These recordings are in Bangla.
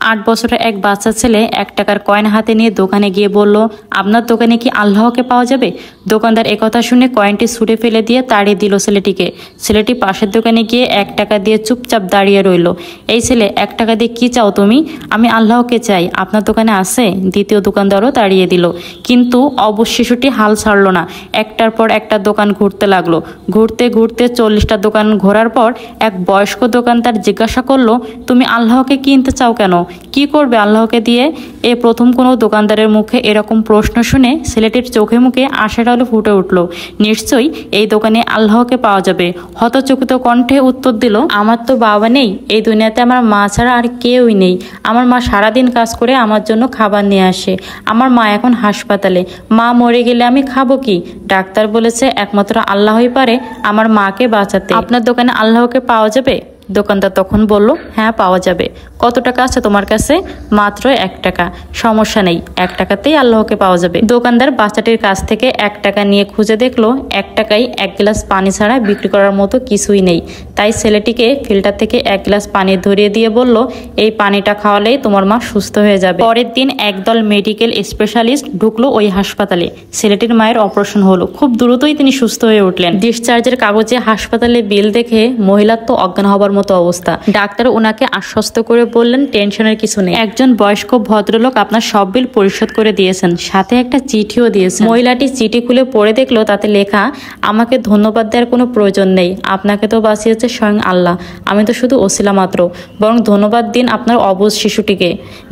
8 বছরের এক বাচ্চা ছেলে 1 টাকার কয়েন হাতে নিয়ে দোকানে গিয়ে বলল, আপনার দোকানে কি আল্লাহকে পাওয়া যাবে? দোকানদার একথা শুনে কয়েনটি ছুঁড়ে ফেলে দিয়ে তাড়িয়ে দিল ছেলেটিকে। ছেলেটি পাশের দোকানে গিয়ে 1 টাকা দিয়ে চুপচাপ দাঁড়িয়ে রইল। এই ছেলে, 1 টাকা দিয়ে কি চাও তুমি? আমি আল্লাহকে চাই, আপনার দোকানে আছে? দ্বিতীয় দোকানদারও তাড়িয়ে দিল। কিন্তু অবশ শিশুটি হাল ছাড়ল না। একটার পর একটা দোকান ঘুরতে লাগলো। ঘুরতে ঘুরতে 40টা দোকান ঘোরার পর এক বয়স্ক দোকানদার জিজ্ঞাসা করলো, তুমি আল্লাহকে কিনতে চাও কেন? কি করবে আল্লাহকে দিয়ে? এ প্রথম কোনো দোকানদারের মুখে এরকম প্রশ্ন শুনে ছেলেটির চোখে মুখে আশার আলো ফুটে উঠল। নিশ্চয়ই এই দোকানে আল্লাহকে পাওয়া যাবে। হতচকিত কণ্ঠে উত্তর দিল, আমার তো বাবা নেই, এই দুনিয়াতে আমার মা ছাড়া আর কেউই নেই। আমার মা সারাদিন কাজ করে আমার জন্য খাবার নিয়ে আসে। আমার মা এখন হাসপাতালে। মা মরে গেলে আমি খাবো কি? ডাক্তার বলেছে একমাত্র আল্লাহই পারে আমার মাকে বাঁচাতে। আপনার দোকানে আল্লাহকে পাওয়া যাবে? দোকানদার তখন বলল, হ্যাঁ পাওয়া যাবে। কত টাকা আছে তোমার কাছে? মাত্র 1 টাকা। সমস্যা নেই, 1 টাকাতেই আল্লাহকে পাওয়া যাবে। দোকানদার বাচ্চাটির কাছ থেকে 1 টাকা নিয়ে খুঁজে দেখলো 1 টাকায় 1 গ্লাস পানি ছাড়া বিক্রি করার মতো কিছুই নেই। তাই ছেলেটিকে ফিল্টার থেকে 1 গ্লাস পানি ধরিয়ে দিয়ে বলল, এই পানিটা খাওয়ালেই তোমার মা সুস্থ হয়ে যাবে। পরের দিন একদল মেডিকেল স্পেশালিস্ট ঢুকলো ওই হাসপাতালে। ছেলেটির মায়ের অপারেশন হলো। খুব দ্রুতই তিনি সুস্থ হয়ে উঠলেন। ডিসচার্জের কাগজে হাসপাতালে বিল দেখে মহিলার তো অজ্ঞান হবার মতো অবস্থা। ডাক্তার ওনাকে আশ্বস্ত করে বললেন, টেনশনের কিছু নেই। একজন বয়স্ক ভদ্রলোক আপনার সব বিল পরিশোধ করে দিয়েছেন, সাথে একটা চিঠিও দিয়েছেন। মহিলাটি চিঠি খুলে পড়ে দেখলো তাতে লেখা, আমাকে ধন্যবাদ দেওয়ার কোনো প্রয়োজন নেই, আপনাকে তো বাঁচিয়েছে স্বয়ং আল্লাহ, আমি তো শুধু ওসিলা মাত্র। বরং ধন্যবাদ দিন আপনার অবুঝ শিশুটিকে,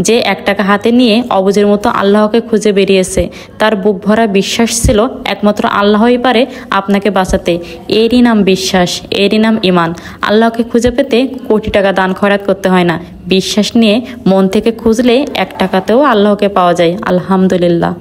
যে 1 টাকা হাতে নিয়ে অবুঝের মতো আল্লাহকে খুঁজে বেরিয়েছে। তার বুক ভরা বিশ্বাস ছিল একমাত্র আল্লাহই পারে আপনাকে বাঁচাতে। এরই নাম বিশ্বাস, এরই নাম ঈমান। আল্লাহকে খুঁজে পেতে কোটি টাকা দান খয়রাত করতে হয় না। বিশ্বাস নিয়ে মন থেকে খুঁজলে 1 টাকাতেও আল্লাহকে পাওয়া যায়। আলহামদুলিল্লাহ।